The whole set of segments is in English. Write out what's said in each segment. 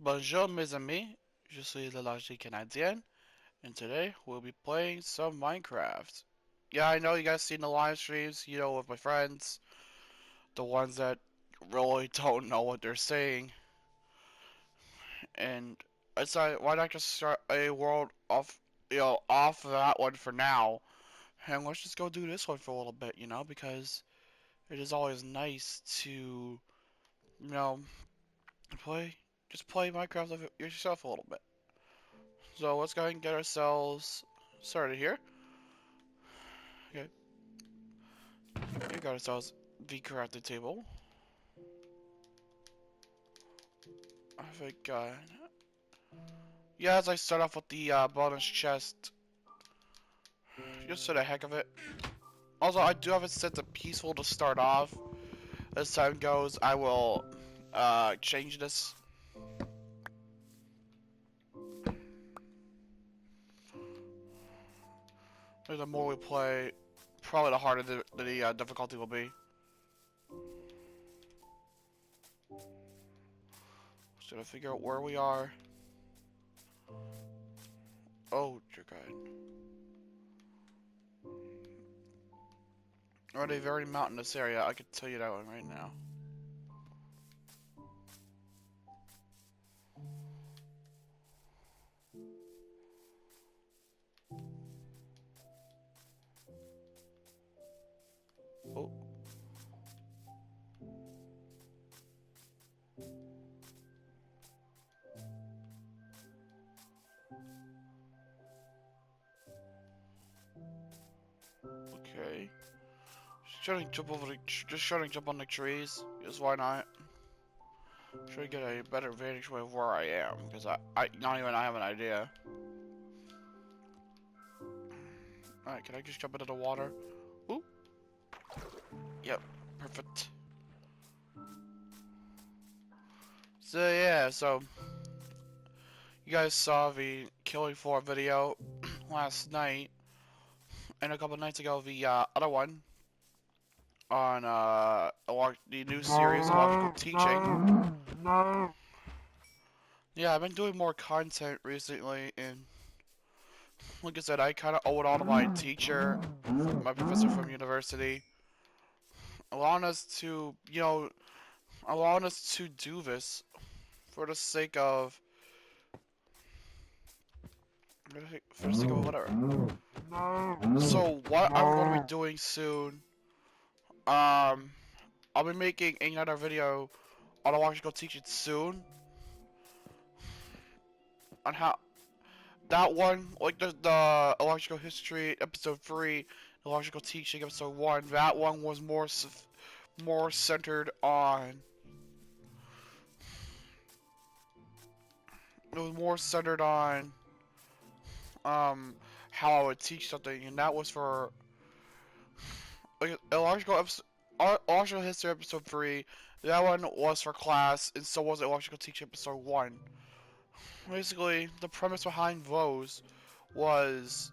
Bonjour mes amis, je suis le Logique Canadien, and today we'll be playing some Minecraft. Yeah, I know you guys seen the live streams, with my friends, the ones that really don't know what they're saying, and I decided why not just start a world off of that one for now, and let's just go do this one for a little bit, because it is always nice to, play, just play Minecraft with yourself a little bit. So let's go ahead and get ourselves started here. Okay, we got ourselves the crafting table. I think, yeah, as I start off with the bonus chest, just for the heck of it. Also, I do have it set to peaceful to start off. As time goes, I will change this. The more we play, probably the harder the difficulty will be. So to figure out where we are. Oh, dear God. We're in a very mountainous area, I could tell you that one right now. Oh. Okay. Just trying to jump on the trees. Just why not? Try to get a better vantage point of where I am, because I not even I have an idea. Alright, can I just jump into the water? Ooh. Yep, perfect. So yeah, so you guys saw the Killing Floor video last night, and a couple nights ago the other one on the new series Logical Teaching. Yeah, I've been doing more content recently, and like I said, I kind of owe it all to my teacher, my professor from university, allowing us to, allowing us to do this for the sake of, whatever. So what I'm going to be doing soon, I'll be making another video on electrical teaching soon, on how that one, like the electrical history episode 3, electrical teaching episode 1, that one was more centered on. It was more centered on how I would teach something, and that was for like electrical history episode 3. That one was for class, and so was electrical teaching episode 1. Basically, the premise behind those was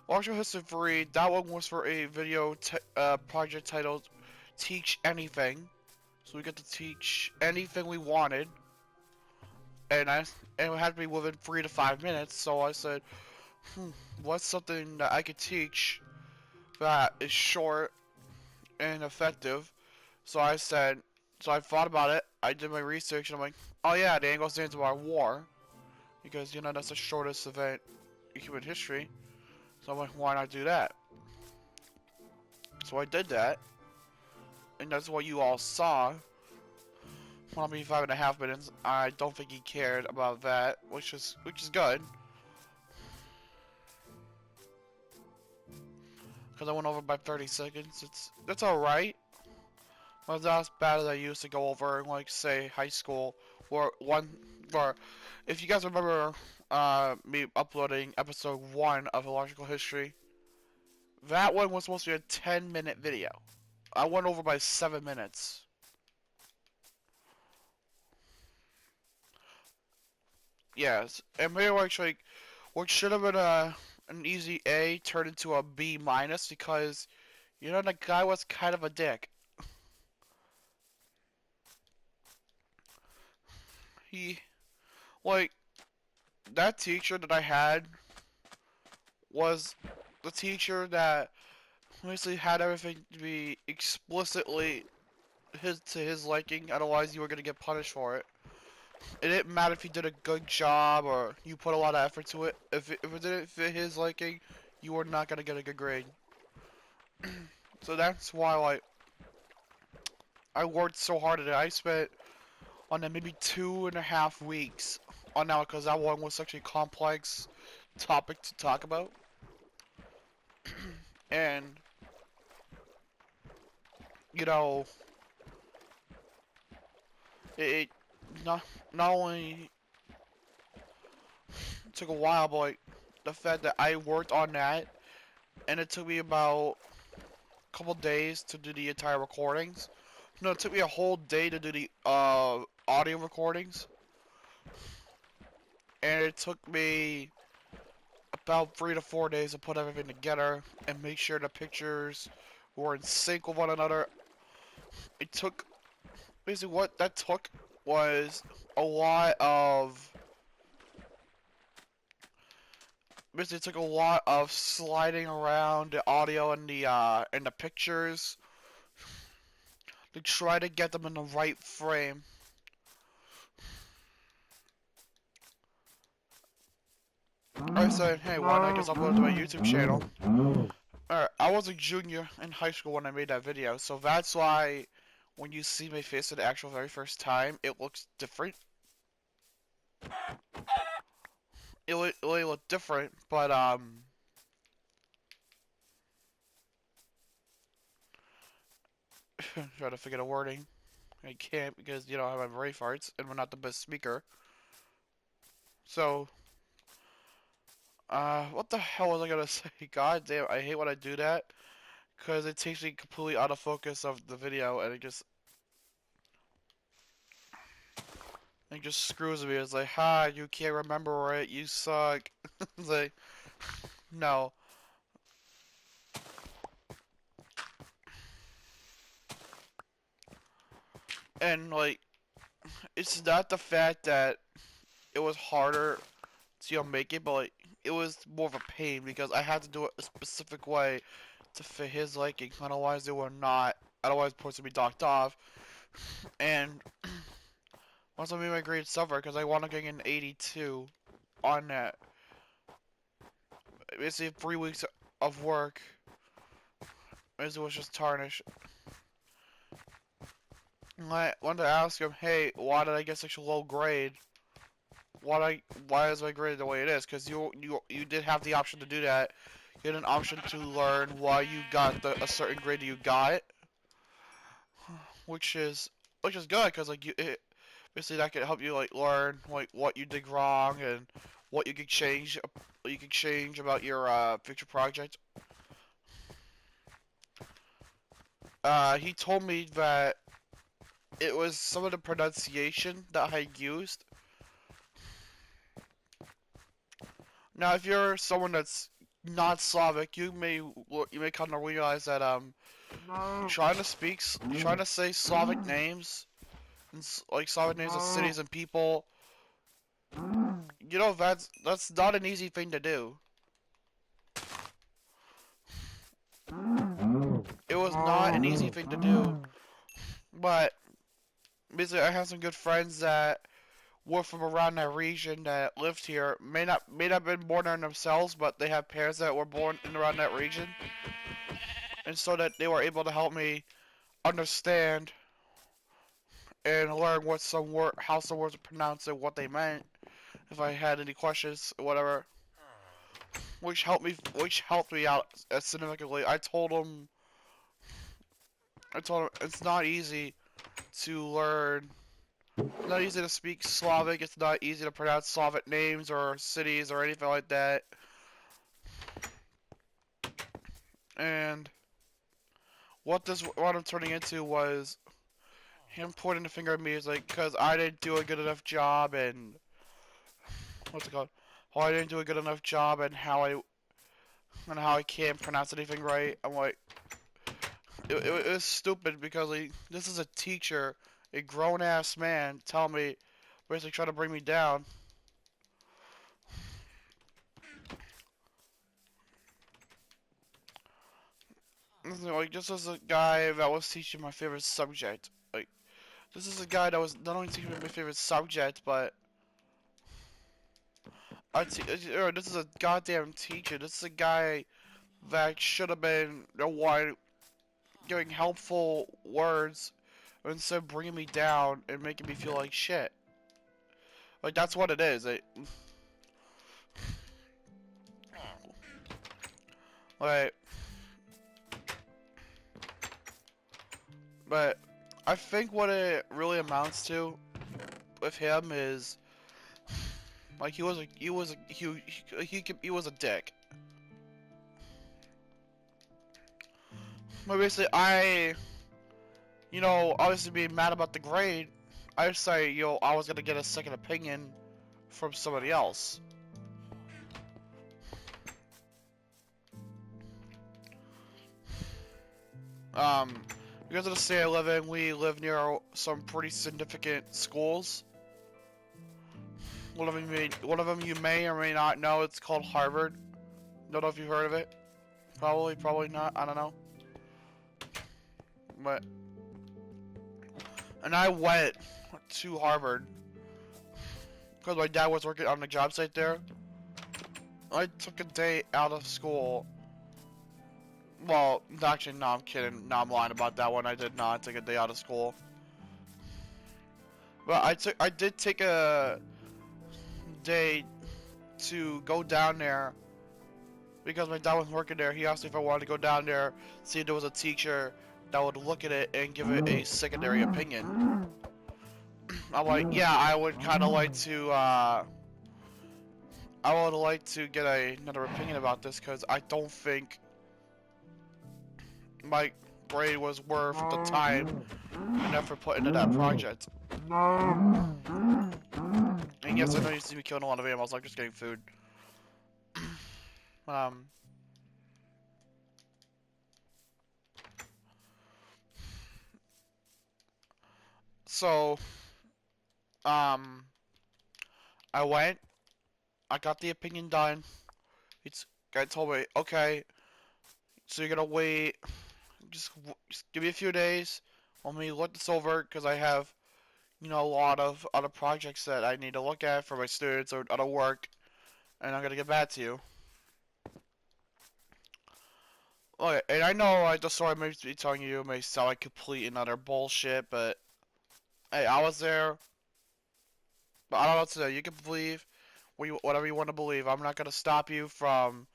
electrical history 3. That one was for a video project titled "Teach Anything," so we get to teach anything we wanted, and it had to be within 3 to 5 minutes. So I said, what's something that I could teach that is short and effective? So I thought about it. I did my research, and I'm like, oh yeah, the Anglo-Zanzibar War, because that's the shortest event in human history. So I'm like, why not do that? So I did that, and that's what you all saw. Well, I mean, 5.5 minutes. I don't think he cared about that, which is good. Because I went over by 30 seconds. That's alright. But not as bad as I used to go over in, like, say, high school. If you guys remember me uploading episode 1 of Illogical History, that one was supposed to be a 10-minute video. I went over by 7 minutes. Yes, and maybe actually, what should have been an easy A turned into a B minus because, the guy was kind of a dick. He Like, that teacher that I had was the teacher that basically had everything to be explicitly to his liking, otherwise you were gonna get punished for it. It didn't matter if you did a good job or you put a lot of effort to it. If it didn't fit his liking, you were not gonna get a good grade. So that's why, like, I worked so hard at it. I spent on that maybe 2.5 weeks on that because that one was such a complex topic to talk about. And, you know, it not, not only took a while, but like, the fact that I worked on that and it took me about a couple days to do the entire recordings. No, it took me a whole day to do the audio recordings, and it took me about 3 to 4 days to put everything together and make sure the pictures were in sync with one another. It took basically what that took was a lot of basically it took a lot of sliding around the audio and the pictures to try to get them in the right frame. I said, hey, why not just upload it to my YouTube channel? Alright, I was a junior in high school when I made that video, so that's why when you see my face for the actual very first time, it looks different. It really looked different, but try to figure the wording. I can't because you know I have brain farts and we're not the best speaker. So, what the hell was I gonna say? God damn, I hate when I do that because it takes me completely out of focus of the video and it just screws me. It's like, ha, you can't remember it, you suck. It's like, no. And like, it's not the fact that it was harder to make it, but like, it was more of a pain because I had to do it a specific way to fit his liking. Otherwise, they were not. Otherwise, points would be docked off. And once I made my grade suffer because I wound up getting an 82 on that. Basically, 3 weeks of work. Basically, was just tarnished. And I wanted to ask him, hey, why did I get such a low grade? Why is my grade the way it is? Because you did have the option to do that. You had an option to learn why you got a certain grade you got, which is good because like basically that could help you like learn like what you did wrong and what you could change about your future project. He told me that it was some of the pronunciation that I used. Now, if you're someone that's not Slavic, you may kind of realize that trying to say Slavic names and like Slavic names of cities and people, you know that's not an easy thing to do. It was not an easy thing to do, but basically I have some good friends that were from around that region that lived here. May not have been born there themselves, but they have parents that were born in around that region, and so that they were able to help me understand and learn how some words are pronounced and what they meant. If I had any questions or whatever, which helped me out significantly. I told him it's not easy to learn. It's not easy to speak Slavic. It's not easy to pronounce Slavic names or cities or anything like that. And what I'm turning into was him pointing the finger at me is like, because I didn't do a good enough job and what's it called? Oh, I didn't do a good enough job and how I can't pronounce anything right. I'm like, it was stupid because like, this is a teacher, a grown ass man, tell me, basically trying to bring me down. Like, this is a guy that was teaching my favorite subject. Like, this is a guy that was not only teaching me my favorite subject, but this is a goddamn teacher. This is a guy that should have been the one giving helpful words instead of bringing me down and making me feel like shit. Like, that's what it is. Like, but I think what it really amounts to with him is like he was a dick. But basically, obviously being mad about the grade, I say, I was gonna get a second opinion from somebody else. Because of the state I live in, we live near some pretty significant schools. One of them you may or may not know. It's called Harvard. Don't know if you've heard of it. Probably not. I don't know. And I went to Harvard because my dad was working on the job site there. I took a day out of school. Well, actually, no, I'm kidding. No, I'm lying about that one. I did not take a day out of school. But I did take a day to go down there because my dad was working there. He asked me if I wanted to go down there, see if there was a teacher that would look at it and give it a secondary opinion. I'm like, yeah, I would kind of like to, I would like to get another opinion about this because I don't think my grade was worth the time and effort put into that project. And yes, I know you see me killing a lot of animals, I'm just getting food. um, so, I went, I got the opinion done. Guy told me, okay, so you're gonna wait, just give me a few days, let me look this over, because I have, a lot of other projects that I need to look at for my students or other work, and I'm gonna get back to you. Okay, and I know like the story I may be telling you may sound like complete and utter bullshit, but hey, I was there. But I don't know what to say. You can believe whatever you want to believe. I'm not gonna stop you from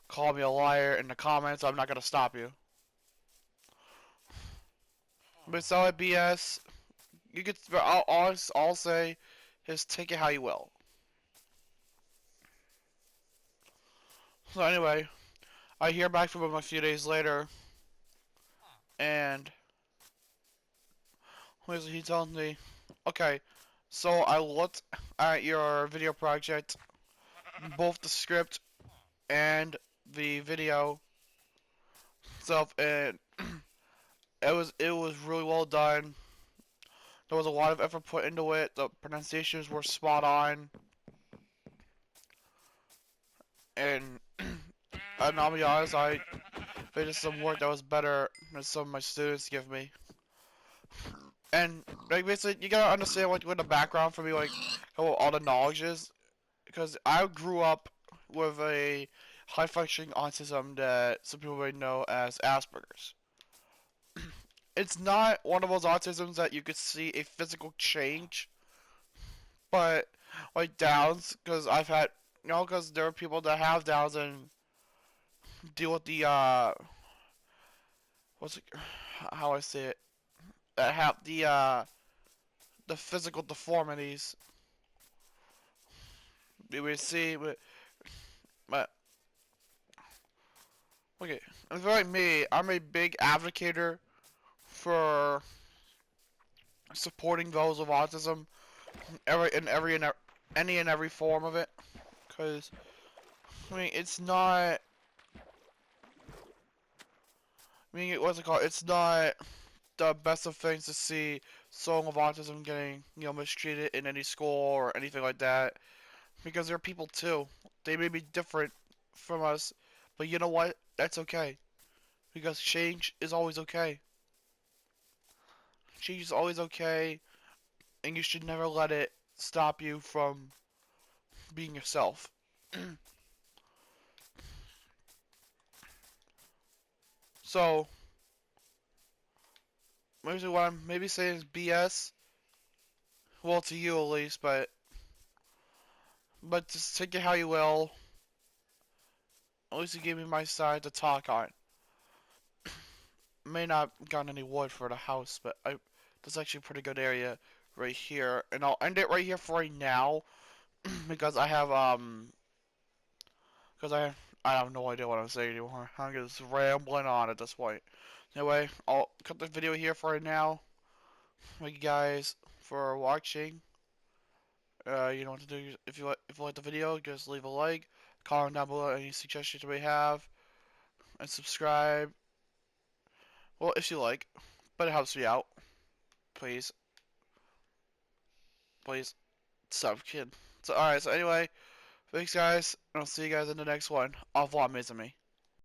calling me a liar in the comments. I'm not gonna stop you. But it's all like BS. You could. I'll say is take it how you will. So anyway, I hear back from him a few days later, and he tells me, okay, so I looked at your video project, both the script and the video itself, and it was really well done. There was a lot of effort put into it. The pronunciations were spot on, and I'll be honest, I did some work that was better than some of my students give me. And like basically, you gotta understand what the background for me, like how all the knowledge is, because I grew up with a high functioning autism that some people may know as Asperger's. It's not one of those autisms that you could see a physical change, but like Downs, because I've had, because there are people that have Downs and deal with the what's it, how I say it, that have the physical deformities. We see, but okay, and for like me, I'm a big advocate for supporting those with autism, any and every form of it, because I mean it's not. I mean, what's it called? It's not the best of things to see someone with autism getting, mistreated in any school or anything like that. Because they're people too. They may be different from us, but you know what? That's okay. because change is always okay. Change is always okay, and you should never let it stop you from being yourself. So, maybe what I'm maybe saying is BS. Well, to you at least, but just take it how you will. At least you gave me my side to talk on. May not have gotten any wood for the house, but that's actually a pretty good area right here, and I'll end it right here for right now because I have no idea what I'm saying anymore. I'm just rambling on at this point. Anyway, I'll cut the video here for right now. Thank you guys for watching. You know what to do. If you like the video, just leave a like, comment down below any suggestions you may have, and subscribe. Well, if you like, but it helps me out. Please, please, stop kid. So alright. So anyway, thanks guys, and I'll see you guys in the next one. Au revoir, mes amis.